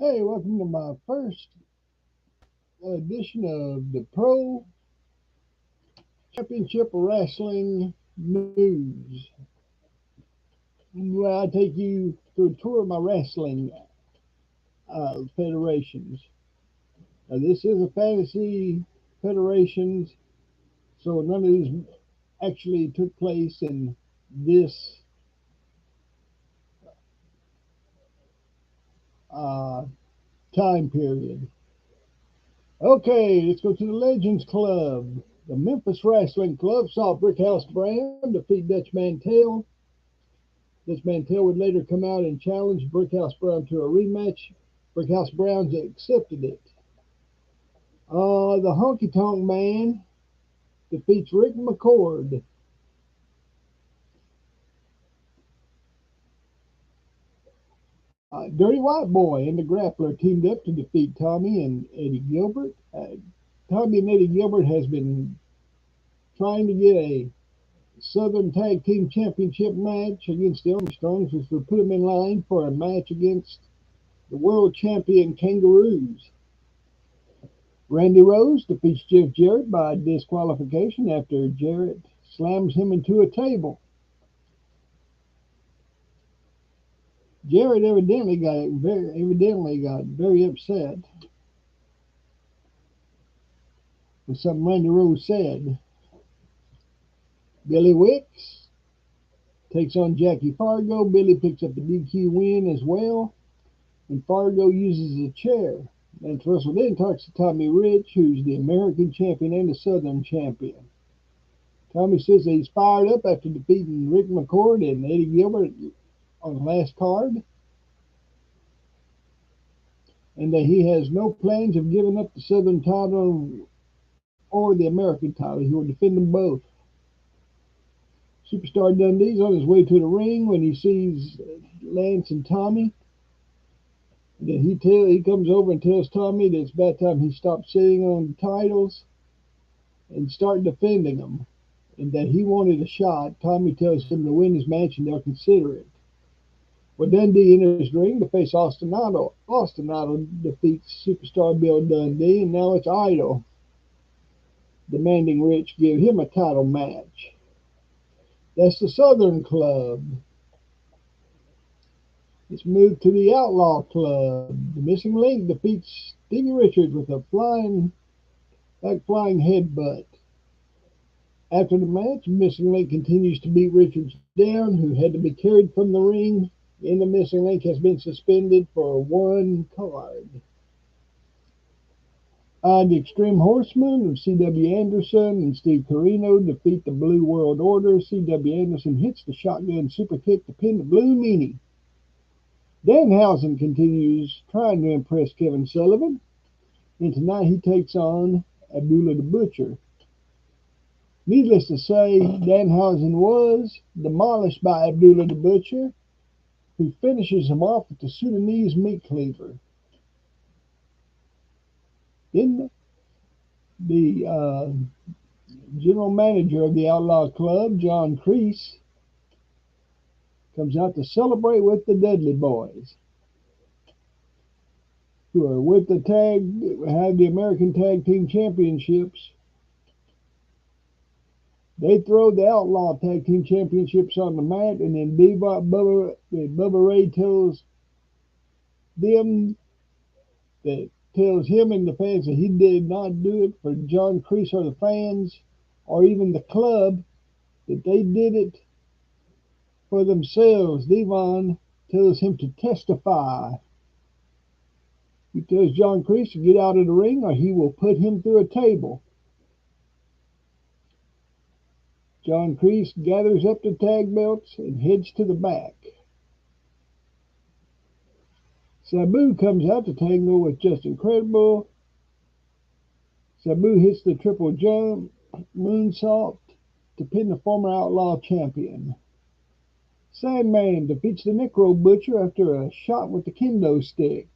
Hey, welcome to my first edition of the Pro Championship Wrestling News, where I take you through a tour of my wrestling federations. This is a fantasy federations, so none of these actually took place in this uh, time period. Okay, let's go to the Legends Club. The Memphis Wrestling Club saw Brickhouse Brown defeat Dutch Mantel. This Mantel would later come out and challenge Brickhouse Brown to a rematch. Brickhouse Brown's accepted it. The Honky Tonk Man defeats Rick McCord. Dirty White Boy and the Grappler teamed up to defeat Tommy and Eddie Gilbert. Tommy and Eddie Gilbert has been trying to get a Southern Tag Team Championship match against the Armstrongs, which would put them in line for a match against the world champion Kangaroos. Randy Rose defeats Jeff Jarrett by disqualification after Jarrett slams him into a table. Jarrett evidently got very upset with something Randy Rose said. Billy Wicks takes on Jackie Fargo. Billy picks up the DQ win as well, and Fargo uses a chair. And Russell then talks to Tommy Rich, who's the American champion and the Southern champion. Tommy says that he's fired up after defeating Rick McCord and Eddie Gilbert on the last card, and that he has no plans of giving up the Southern title or the American title. He will defend them both. Superstar Dundee's on his way to the ring when he sees Lance and Tommy. He comes over and tells Tommy that it's about time he stopped sitting on the titles and start defending them, and that he wanted a shot. Tommy tells him to win his match and they'll consider it. Well, Dundee enters the ring to face Austin Idol. Austin Idol defeats Superstar Bill Dundee, and now it's Idol demanding Rich give him a title match. That's the Southern Club. Let's move to the Outlaw Club. The Missing Link defeats Stevie Richards with a flying headbutt. After the match, Missing Link continues to beat Richards down, who had to be carried from the ring. And the Missing Link has been suspended for one card. The Extreme Horsemen of C.W. Anderson and Steve Corino defeat the Blue World Order. C.W. Anderson hits the shotgun super kick to pin the Blue Meanie. Danhausen continues trying to impress Kevin Sullivan, and tonight he takes on Abdullah the Butcher. Needless to say, Danhausen was demolished by Abdullah the Butcher, who finishes him off with the Sudanese meat cleaver. Then the general manager of the Outlaw Club, John Kreese, comes out to celebrate with the Dudley Boys, who are have the American Tag Team Championships. They throw the Outlaw Tag Team Championships on the mat, and then Bubba Ray tells him and the fans that he did not do it for John Kreese or the fans or even the club, that they did it for themselves. Devon tells him to testify. He tells John Kreese to get out of the ring or he will put him through a table. John Kreese gathers up the tag belts and heads to the back. Sabu comes out to tangle with Justin Credible. Sabu hits the triple jump moonsault to pin the former Outlaw champion. Sandman defeats the Necro Butcher after a shot with the kendo stick.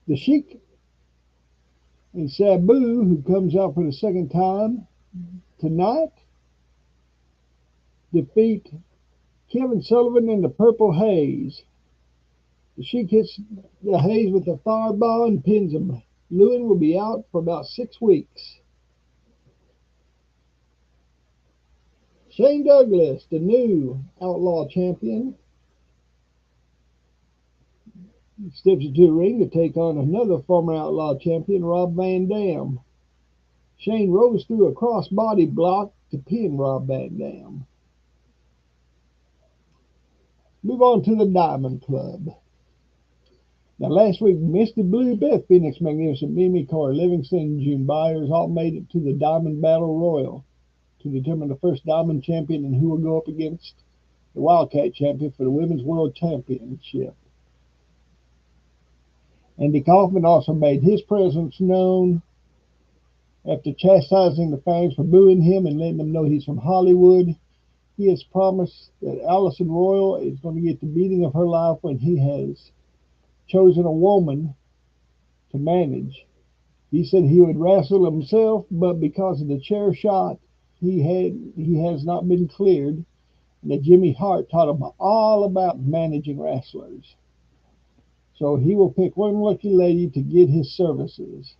The Sheik and Sabu, who comes out for the second time tonight, defeat Kevin Sullivan and the Purple Haze. The Sheik hits the Hayes with a fireball and pins him. Lewin will be out for about 6 weeks. Shane Douglas, the new Outlaw champion, steps into the ring to take on another former Outlaw champion, Rob Van Dam. Shane rose through a cross-body block to pin Rob Van Dam. Move on to the Diamond Club. Now, last week, Misty Blue, Beth Phoenix, Magnificent Mimi, Corey Livingston, and June Byers all made it to the Diamond Battle Royal to determine the first Diamond champion and who will go up against the Wildcat champion for the Women's World Championship. Andy Kaufman also made his presence known after chastising the fans for booing him and letting them know he's from Hollywood. He has promised that Allison Royal is going to get the beating of her life when he has chosen a woman to manage. He said he would wrestle himself, but because of the chair shot, he has not been cleared, and that Jimmy Hart taught him all about managing wrestlers. So he will pick one lucky lady to get his services.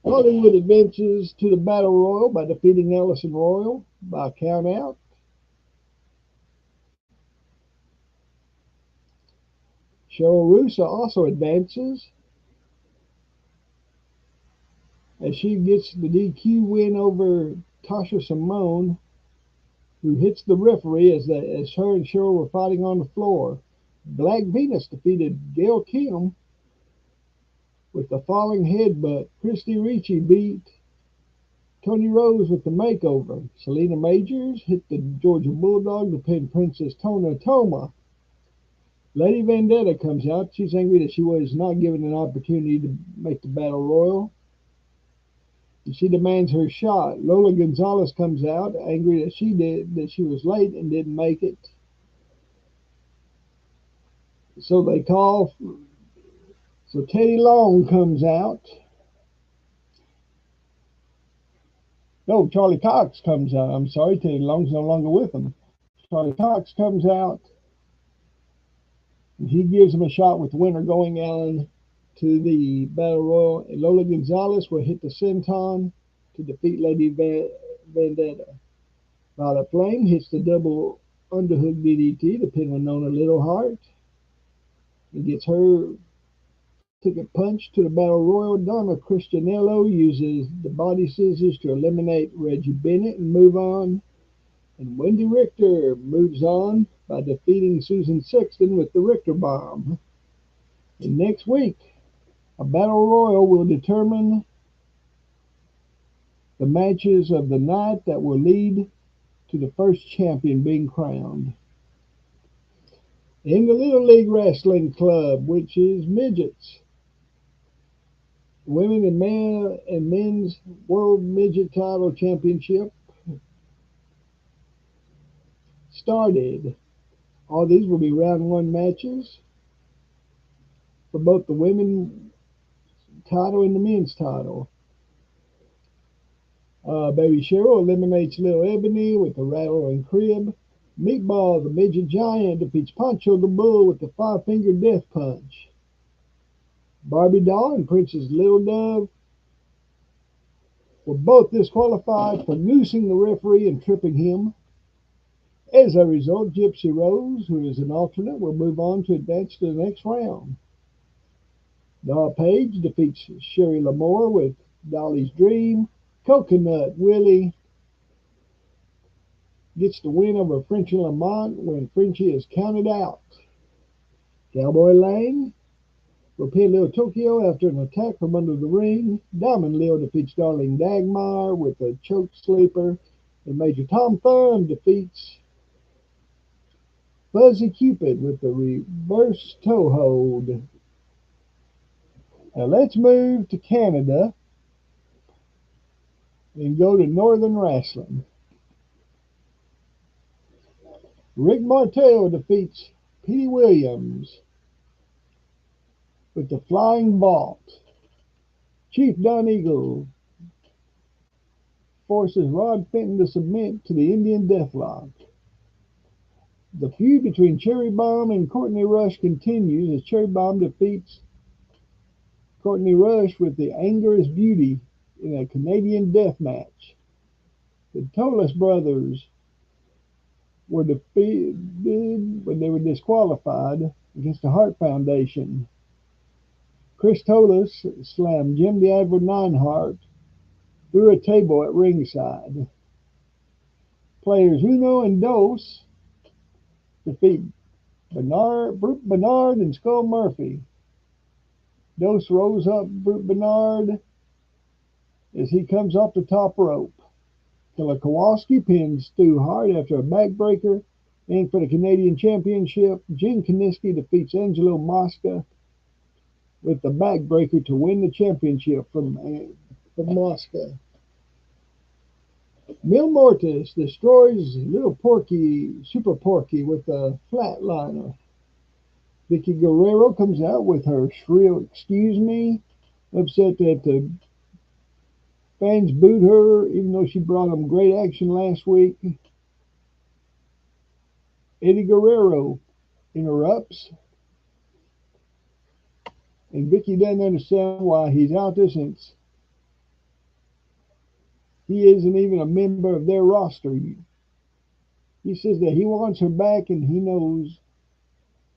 Hollywood advances to the Battle Royal by defeating Allison Royal by count out. Cheryl Russo also advances as she gets the DQ win over Tasha Simone, who hits the referee as her and Cheryl were fighting on the floor. Black Venus defeated Gail Kim with the falling headbutt. Christy Ricci beat Tony Rose with the makeover. Selena Majors hit the Georgia Bulldog to pin Princess Tona Toma. Lady Vendetta comes out. She's angry that she was not given an opportunity to make the Battle Royal. And she demands her shot. Lola Gonzalez comes out, angry that she was late and didn't make it. So Teddy Long comes out. No, Charlie Cox comes out. I'm sorry, Teddy Long's no longer with them. Charlie Cox comes out. And he gives him a shot with the winner going on to the Battle Royal. And Lola Gonzalez will hit the senton to defeat Lady Vendetta. Violet Flame hits the double underhook DDT to pin Winona Littleheart. And gets her ticket punch to the Battle Royal. Donna Cristianello uses the body scissors to eliminate Reggie Bennett and move on. And Wendy Richter moves on by defeating Susan Sexton with the Richter Bomb. And next week, a Battle Royal will determine the matches of the night that will lead to the first champion being crowned. In the Little League Wrestling Club, which is midgets, Women and Men's World Midget Title Championship started. All these will be round one matches for both the women's title and the men's title. Baby Cheryl eliminates Little Ebony with the rattle and crib. Meatball, the midget giant, defeats Pancho the Bull with the five-finger death punch. Barbie Doll and Princess Little Dove were both disqualified for noosing the referee and tripping him. As a result, Gypsy Rose, who is an alternate, will move on to advance to the next round. Doll Page defeats Sherry Lamore with Dolly's Dream. Coconut Willie gets the win over Frenchie Lamont when Frenchie is counted out. Cowboy Lang will pin Lil Tokyo after an attack from under the ring. Diamond Lil defeats Darling Dagmar with a choke sleeper. And Major Tom Thumb defeats Fuzzy Cupid with the reverse toe hold. Now let's move to Canada and go to Northern Wrestling. Rick Martel defeats Petey Williams with the Flying Vault. Chief Don Eagle forces Rod Fenton to submit to the Indian Deathlock. The feud between Cherry Bomb and Courtney Rush continues as Cherry Bomb defeats Courtney Rush with the Anger is Beauty in a Canadian death match. The Tolless brothers were defeated when they were disqualified against the Hart Foundation. Chris Tolless slammed Jim the Advil Neidhart through a table at ringside. Players Uno and Dos defeat Brute Bernard and Skull Murphy. Dos rolls up Brute Bernard as he comes off the top rope. Killer Kowalski pins Stu Hart after a backbreaker. And for the Canadian Championship, Jim Kiniski defeats Angelo Mosca with the backbreaker to win the championship from Mosca. Mil Mortis destroys Little Porky, Super Porky, with a flatliner. Vicky Guerrero comes out with her shrill "Excuse me," upset that the fans booed her, even though she brought them great action last week. Eddie Guerrero interrupts, and Vicky doesn't understand why he's out there since he isn't even a member of their roster. He says that he wants her back and he knows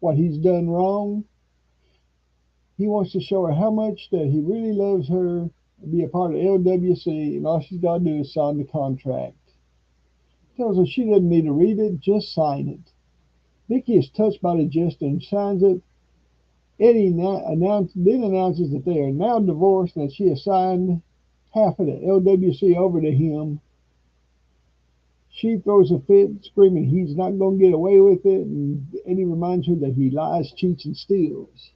what he's done wrong. He wants to show her how much that he really loves her, be a part of LWC, and all she's got to do is sign the contract. Tells her she doesn't need to read it, just sign it. Vicky is touched by the gesture and signs it. Eddie then announces that they are now divorced and that she has signed half of the LWC over to him. She throws a fit, screaming he's not going to get away with it, and Eddie reminds her that he lies, cheats, and steals.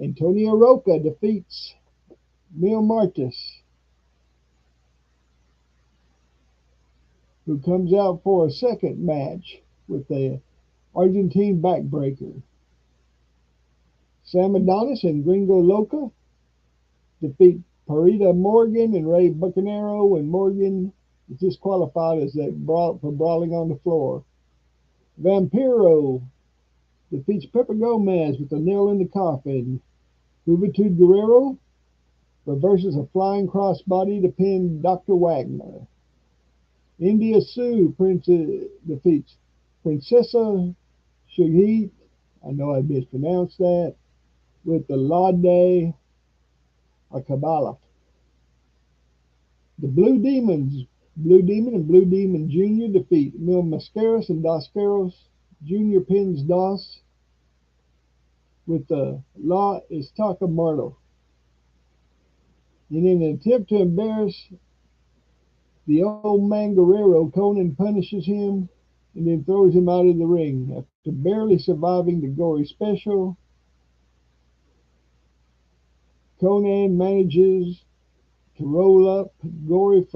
Antonio Roca defeats Mil Martis, who comes out for a second match with the Argentine backbreaker. Sam Adonis and Gringo Loca defeat Parita Morgan and Ray Bucanero when Morgan is disqualified as for brawling on the floor. Vampiro defeats Pepper Gomez with a nail in the coffin. Juventud Guerrero reverses a flying crossbody to pin Dr. Wagner. India Sue defeats Princessa Shahid, I know I mispronounced that, with the Laude a Kabbalah. The Blue Demons, Blue Demon and Blue Demon Jr. defeat Mil Mascaras and Dos Caros. Jr. pins Dos with the La Estaca Myrtle. And in an attempt to embarrass the old man Guerrero, Conan punishes him and then throws him out of the ring. After barely surviving the gory special, Conan manages to roll up Gory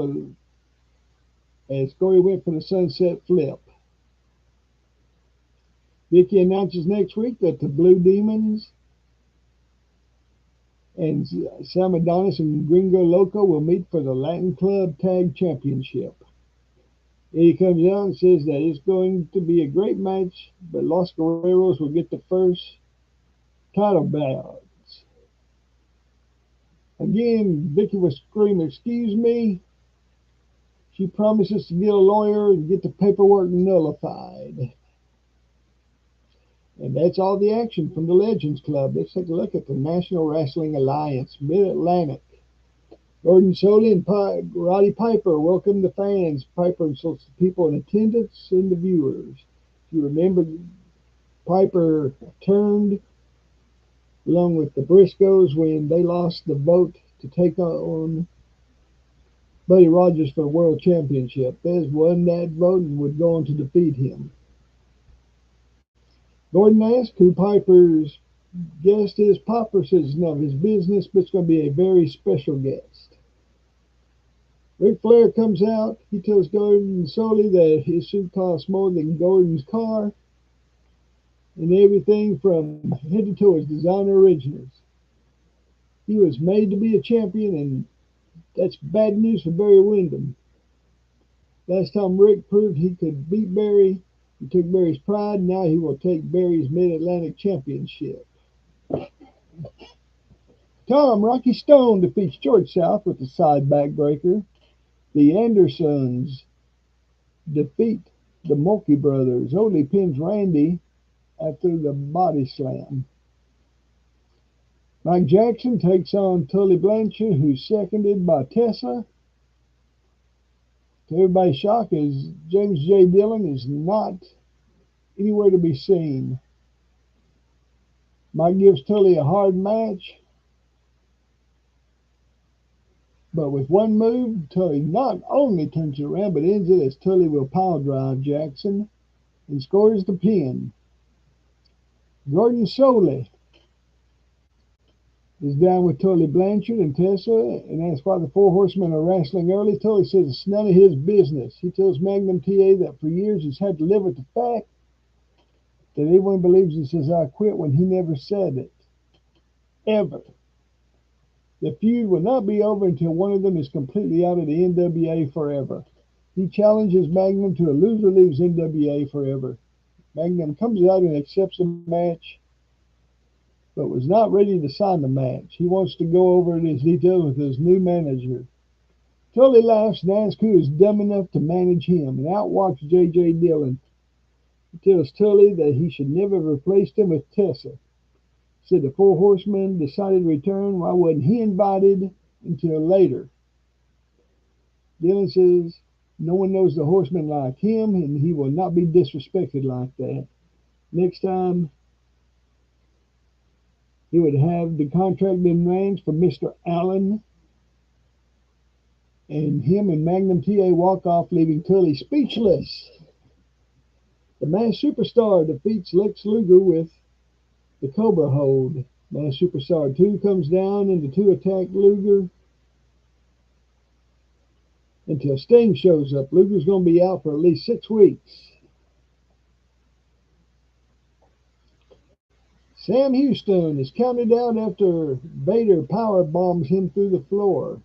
as Gory went for the sunset flip. Vicky announces next week that the Blue Demons and Sam Adonis and Gringo Loco will meet for the Latin Club Tag Championship. Eddie comes out and says that it's going to be a great match, but Los Guerreros will get the first title bouts. Again, Vicky was screaming, "Excuse me." She promises to get a lawyer and get the paperwork nullified. And that's all the action from the Legends Club. Let's take a look at the National Wrestling Alliance, Mid-Atlantic. Gordon Solie and Roddy Piper welcome the fans. Piper insults the people in attendance and the viewers. If you remember, Piper turned along with the Briscoes when they lost the vote to take on Buddy Rogers for the World Championship. Bez won that vote and would go on to defeat him. Gordon asked who Piper's guest is. Piper says none of his business, but it's going to be a very special guest. Ric Flair comes out. He tells Gordon Solie that his suit costs more than Gordon's car, and everything from head to toe is designer originals. He was made to be a champion, and that's bad news for Barry Windham. Last time Rick proved he could beat Barry, He took Barry's pride, now he will take Barry's Mid-Atlantic Championship. Tom Rocky Stone defeats George South with the side backbreaker. The Andersons defeat the Mulkey brothers. Odie pins Randy after the body slam. Mike Jackson takes on Tully Blanchard, who's seconded by Tessa. To everybody's shock, is James J. Dillon is not anywhere to be seen. Mike gives Tully a hard match, but with one move, Tully not only turns it around, but ends it as Tully will pile drive Jackson and scores the pin. Gordon Soley is down with Tully Blanchard and Tessa and asks why the Four Horsemen are wrestling early. Tully says it's none of his business. He tells Magnum TA that for years he's had to live with the fact that everyone believes he says I quit when he never said it. Ever. The feud will not be over until one of them is completely out of the NWA forever. He challenges Magnum to a loser leaves NWA forever. Magnum comes out and accepts the match, but was not ready to sign the match. He wants to go over his details with his new manager. Tully laughs and asks who is dumb enough to manage him and outwalks J.J. Dillon. He tells Tully that he should never have replaced him with Tessa. Said the Four Horsemen decided to return. Why wasn't he invited until later? Dillon says no one knows the Horsemen like him, and he will not be disrespected like that. Next time, he would have the contract in range for Mr. Allen, and him and Magnum TA walk off, leaving Tully speechless. The Masked Superstar defeats Lex Luger with the Cobra hold. Masked Superstar 2 comes down, and the two attack Luger until Sting shows up. Luger's going to be out for at least 6 weeks. Sam Houston is counted out after Vader power bombs him through the floor.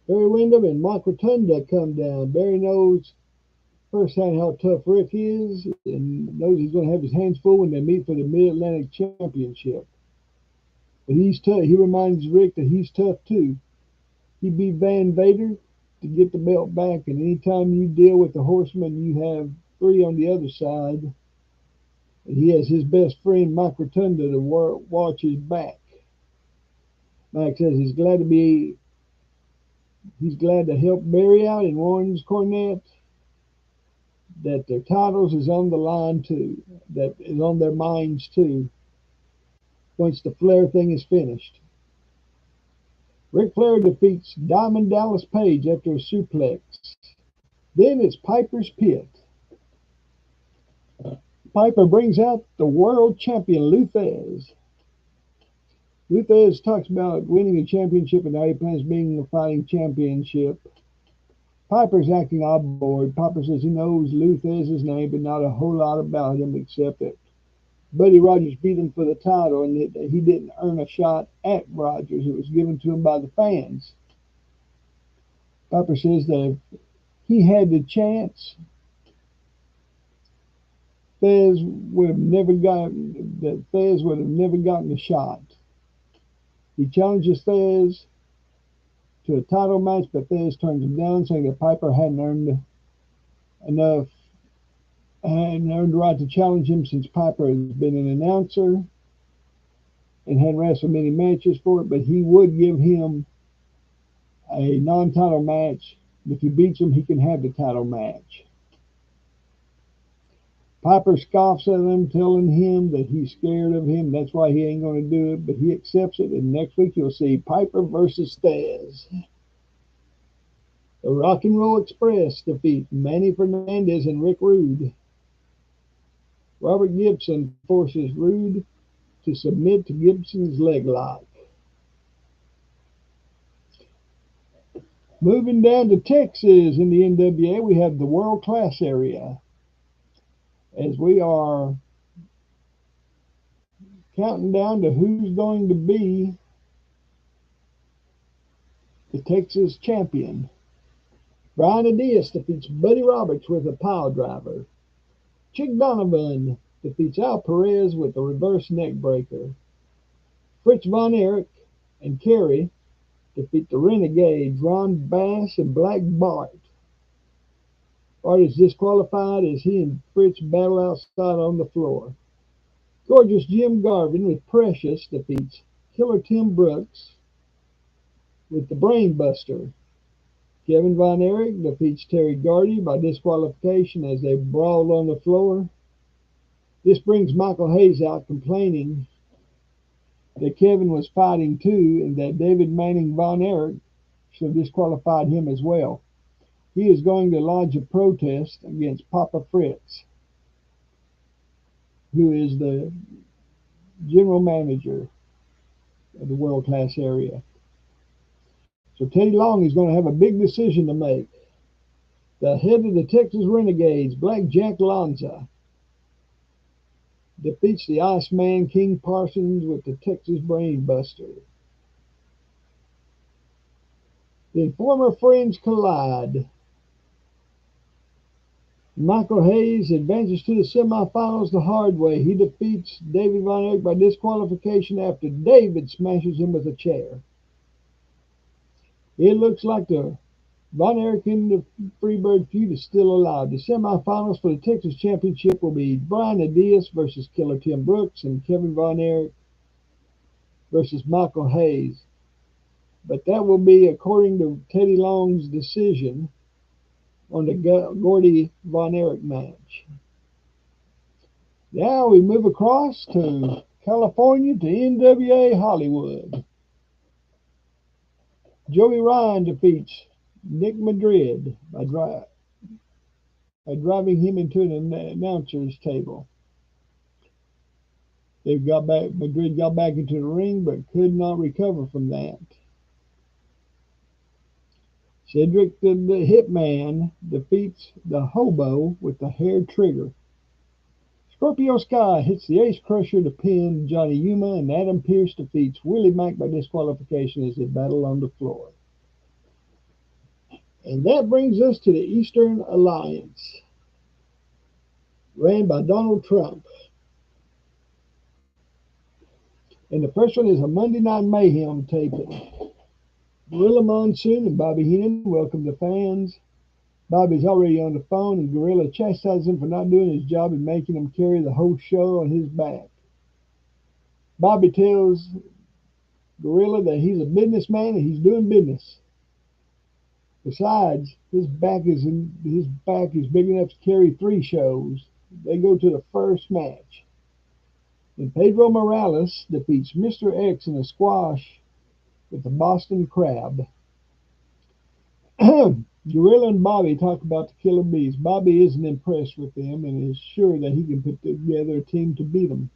Barry Windham and Mike Rotunda come down. Barry knows firsthand how tough Rick is and knows he's going to have his hands full when they meet for the Mid-Atlantic Championship. But he's tough. He reminds Rick that he's tough too. He beat Van Vader to get the belt back, and anytime you deal with the Horsemen, you have 3 on the other side. And he has his best friend, Mike Rotunda, to watch his back. Mike says he's glad to help Barry out and warns Cornette that their titles is on the line too, that is on their minds too, once the Flair thing is finished. Ric Flair defeats Diamond Dallas Page after a suplex. Then it's Piper's Pit. Piper brings out the world champion, Lou Thesz. Lou Thesz talks about winning a championship and how he plans being the fighting championship. Piper's acting odd bored. Piper says he knows Lou Thesz's name, but not a whole lot about him except that Buddy Rogers beat him for the title and that he didn't earn a shot at Rogers. It was given to him by the fans. Piper says that if he had the chance, Thesz would have never gotten the shot. He challenges Thesz to a title match, but Thesz turns him down, saying that Piper hadn't earned the right to challenge him since Piper has been an announcer and hadn't wrestled many matches for it, but he would give him a non-title match. If he beats him, he can have the title match. Piper scoffs at him, telling him that he's scared of him. That's why he ain't going to do it, but he accepts it. And next week you'll see Piper versus Thesz. The Rock and Roll Express defeat Manny Fernandez and Rick Rude. Robert Gibson forces Rude to submit to Gibson's leg lock. Moving down to Texas in the NWA, we have the World Class area, as we are counting down to who's going to be the Texas champion. Brian Adias defeats Buddy Roberts with a pile driver. Chick Donovan defeats Al Perez with the reverse neck breaker. Fritz Von Erich and Kerry defeat the Renegades, Ron Bass and Black Bart. Bart is disqualified as he and Fritz battle outside on the floor. Gorgeous Jim Garvin with Precious defeats Killer Tim Brooks with the Brain Buster. Kevin Von Erich defeats Terry Gardy by disqualification as they brawled on the floor. This brings Michael Hayes out complaining that Kevin was fighting too and that David Manning Von Erich should have disqualified him as well. He is going to lodge a protest against Papa Fritz, who is the general manager of the world class area. So Teddy Long is going to have a big decision to make. The head of the Texas Renegades, Black Jack Lanza, defeats the Iceman King Parsons with the Texas Brain Buster. Then former friends collide. Michael Hayes advances to the semifinals the hard way. He defeats David Von Erich by disqualification after David smashes him with a chair. It looks like the Von Erich and the Freebird feud is still alive. The semifinals for the Texas Championship will be Brian Adias versus Killer Tim Brooks and Kevin Von Erich versus Michael Hayes. But that will be according to Teddy Long's decision on the Gordy Von Erich match. Now we move across to California to NWA Hollywood. Joey Ryan defeats Nick Madrid by driving him into an announcer's table. Madrid got back into the ring but could not recover from that. Cedric the Hitman defeats the Hobo with the hair trigger. Scorpio Sky hits the Ace Crusher to pin Johnny Yuma, and Adam Pearce defeats Willie Mack by disqualification as they battle on the floor. And that brings us to the Eastern Alliance, ran by Donald Trump. And the first one is a Monday Night Mayhem taping. Gorilla Monsoon and Bobby Heenan welcome the fans. Bobby's already on the phone, and Gorilla chastises him for not doing his job and making him carry the whole show on his back. Bobby tells Gorilla that he's a businessman and he's doing business. Besides, his back is big enough to carry 3 shows. They go to the first match. And Pedro Morales defeats Mr. X in a squash with the Boston Crab. Gorilla and Bobby talk about the Killer Bees. Bobby isn't impressed with them and is sure that he can put together a team to beat them.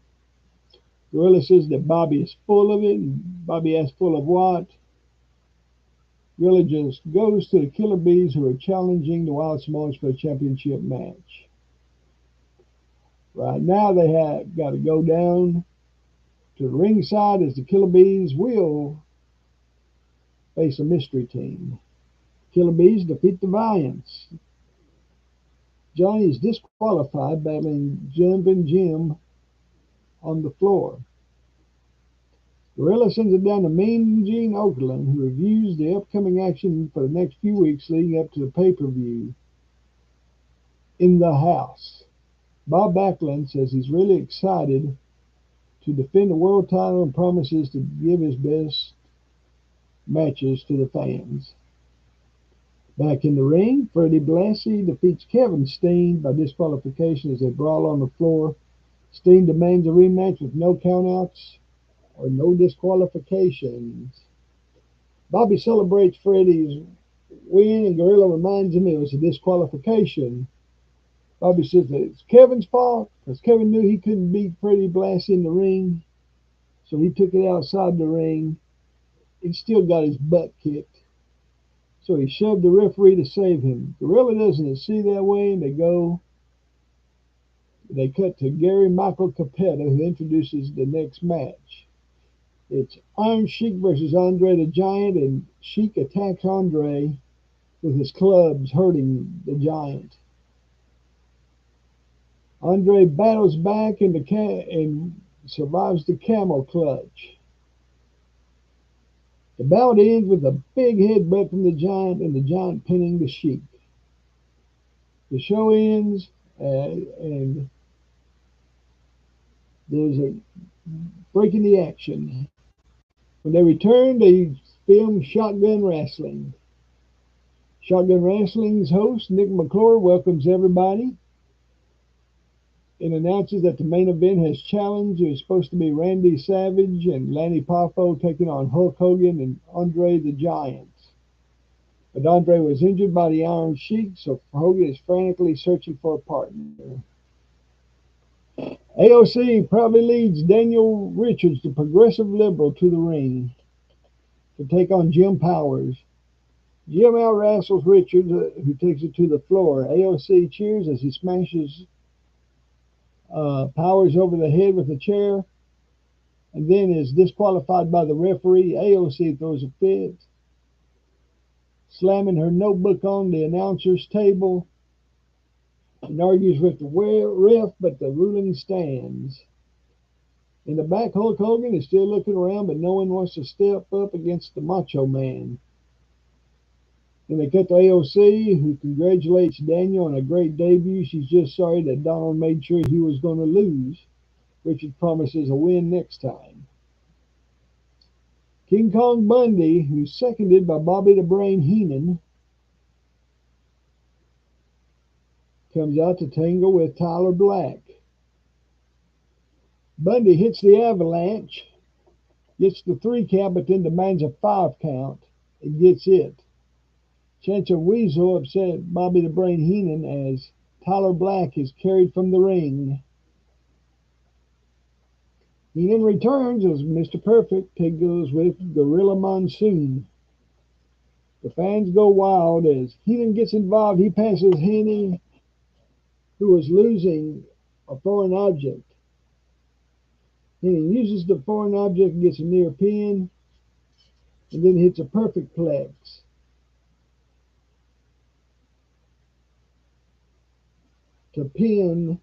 Gorilla says that Bobby is full of it, and Bobby asks full of what? Gorilla just goes to the Killer Bees, who are challenging the Wild Samoans for a championship match. Right now they have got to go down to the ringside as the Killer Bees will face a mystery team. Killer Bees defeat the Valiants. Johnny is disqualified, battling Jumpin' Jim on the floor. Gorilla sends it down to Mean Gene Okerlund, who reviews the upcoming action for the next few weeks leading up to the pay-per-view in the house. Bob Backlund says he's really excited to defend the world title and promises to give his best matches to the fans. Back in the ring, Freddie Blassie defeats Kevin Steen by disqualification as they brawl on the floor. Steen demands a rematch with no countouts or no disqualifications. Bobby celebrates Freddie's win, and Gorilla reminds him it was a disqualification. Bobby says that it's Kevin's fault because Kevin knew he couldn't beat Freddie Blassie in the ring, so he took it outside the ring. He still got his butt kicked. So he shoved the referee to save him. Gorilla doesn't see that way, and they cut to Gary Michael Capetta, who introduces the next match. It's Iron Sheik versus Andre the Giant, and Sheik attacks Andre with his clubs, hurting the Giant. Andre battles back and survives the camel clutch. The bout ends with a big headbutt from the giant and the giant pinning the Sheik. The show ends and there's a break in the action. When they return, they film Shotgun Wrestling. Shotgun Wrestling's host, Nick McClure, welcomes everybody and announces that the main event has challenged. It's supposed to be Randy Savage and Lanny Poffo taking on Hulk Hogan and Andre the Giant. But Andre was injured by the Iron Sheik, so Hogan is frantically searching for a partner. AOC probably leads Daniel Richards, the progressive liberal, to the ring to take on Jim Powers. Jim out wrestles Richards, who takes it to the floor. AOC cheers as he smashes Powers over the head with a chair and then is disqualified by the referee. AOC throws a fit, slamming her notebook on the announcer's table and argues with the ref, but the ruling stands. In the back, Hulk Hogan is still looking around, but no one wants to step up against the Macho Man. Then they cut to AOC, who congratulates Daniel on a great debut. She's just sorry that Donald made sure he was going to lose. Richard promises a win next time. King Kong Bundy, who's seconded by Bobby the Brain Heenan, comes out to tangle with Tyler Black. Bundy hits the avalanche, gets the 3 count, but then demands a 5 count and gets it. Chancha Weasel upset Bobby the Brain Heenan as Tyler Black is carried from the ring. Heenan returns as Mr. Perfect goes with Gorilla Monsoon. The fans go wild as Heenan gets involved. He passes Henny, who was losing a foreign object. Heenan uses the foreign object and gets a near pin, and then hits a perfect plex to pin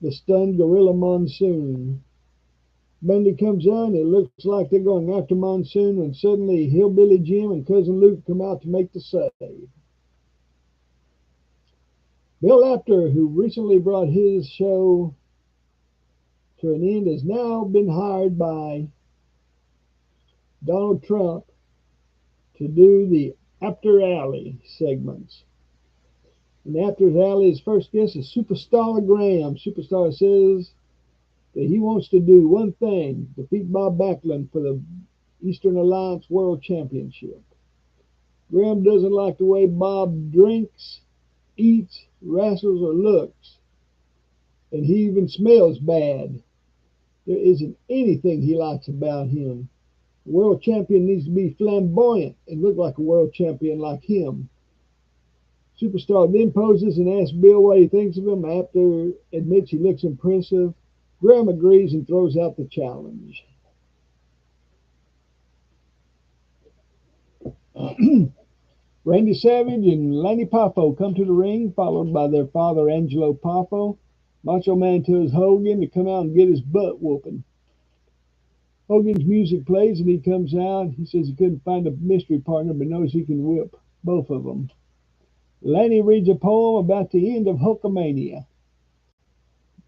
the stunned Gorilla Monsoon. Bundy comes on. It looks like they're going after Monsoon when suddenly Hillbilly Jim and Cousin Luke come out to make the save. Bill Apter, who recently brought his show to an end, has now been hired by Donald Trump to do the Apter Alley segments. In Apter's Alley, his first guest is Superstar Graham. Superstar says that he wants to do one thing: defeat Bob Backlund for the Eastern Alliance World Championship. Graham doesn't like the way Bob drinks, eats, wrestles, or looks, and he even smells bad. There isn't anything he likes about him. The world champion needs to be flamboyant and look like a world champion like him. Superstar then poses and asks Bill what he thinks of him. After admits he looks impressive, Graham agrees and throws out the challenge. Randy Savage and Lanny Poffo come to the ring, followed by their father, Angelo Poffo. Macho Man tells Hogan to come out and get his butt whooping. Hogan's music plays and he comes out. He says he couldn't find a mystery partner, but knows he can whip both of them. Lanny reads a poem about the end of Hulkamania.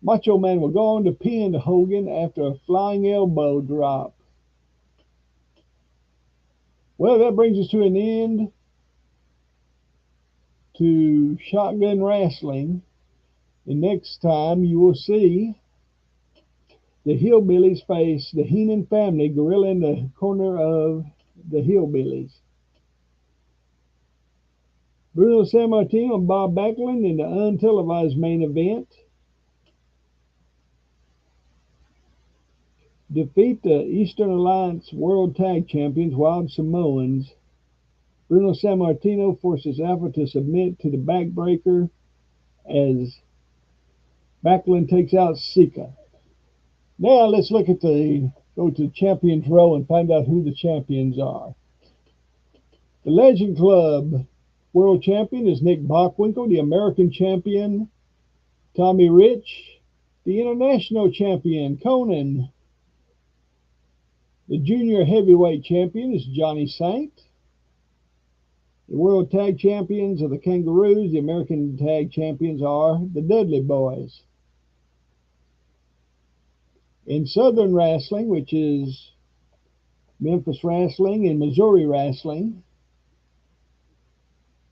Macho Man will go on to pin Hogan after a flying elbow drop. Well, that brings us to an end to Shotgun Wrestling. And next time you will see the Hillbillies face the Heenan family, Gorilla in the corner of the Hillbillies. Bruno Sammartino and Bob Backlund in the untelevised main event defeat the Eastern Alliance World Tag Champions, Wild Samoans. Bruno Sammartino forces Alpha to submit to the backbreaker as Backlund takes out Sika. Now let's look at go to Champions Row and find out who the champions are. The Legend Club World Champion is Nick Bockwinkel. The American Champion, Tommy Rich. The international champion, Conan. The junior heavyweight champion is Johnny Saint. The world tag champions are the Kangaroos. The American tag champions are the Dudley Boys. In Southern Wrestling, which is Memphis Wrestling and Missouri Wrestling,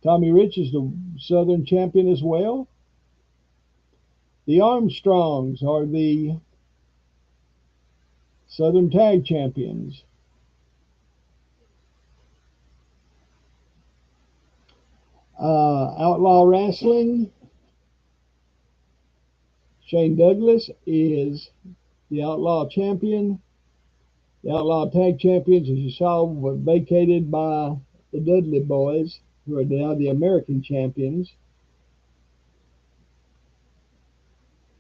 Tommy Rich is the Southern champion as well. The Armstrongs are the Southern Tag Champions. Outlaw Wrestling, Shane Douglas is the Outlaw Champion. The Outlaw Tag Champions, as you saw, were vacated by the Dudley Boys, who are now the American Champions.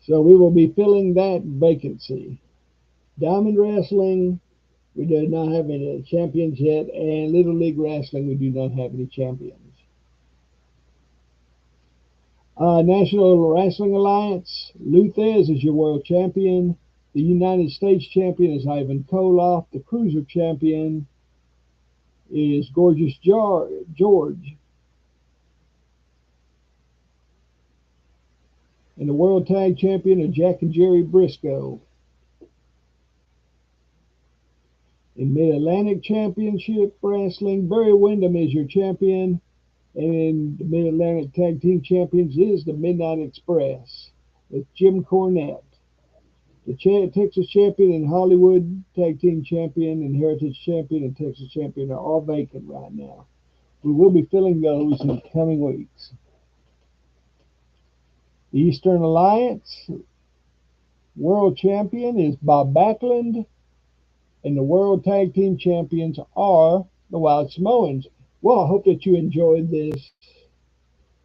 So we will be filling that vacancy. Diamond Wrestling, we do not have any champions yet, and Little League Wrestling, we do not have any champions. National Wrestling Alliance, Luthez is your world champion. The United States champion is Ivan Koloff. The cruiser champion is Gorgeous George. And the world tag champion are Jack and Jerry Briscoe. In Mid-Atlantic Championship Wrestling, Barry Windham is your champion. And in the Mid-Atlantic Tag Team Champions is the Midnight Express with Jim Cornette. The Texas Champion and Hollywood Tag Team Champion and Heritage Champion and Texas Champion are all vacant right now. We will be filling those in the coming weeks. The Eastern Alliance World Champion is Bob Backlund, and the World Tag Team Champions are the Wild Samoans. Well, I hope that you enjoyed this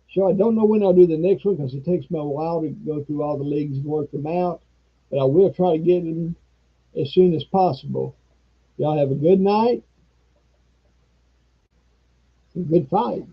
show. I don't know when I'll do the next one because it takes me a while to go through all the leagues and work them out, but I will try to get them as soon as possible. Y'all have a good night and good fight.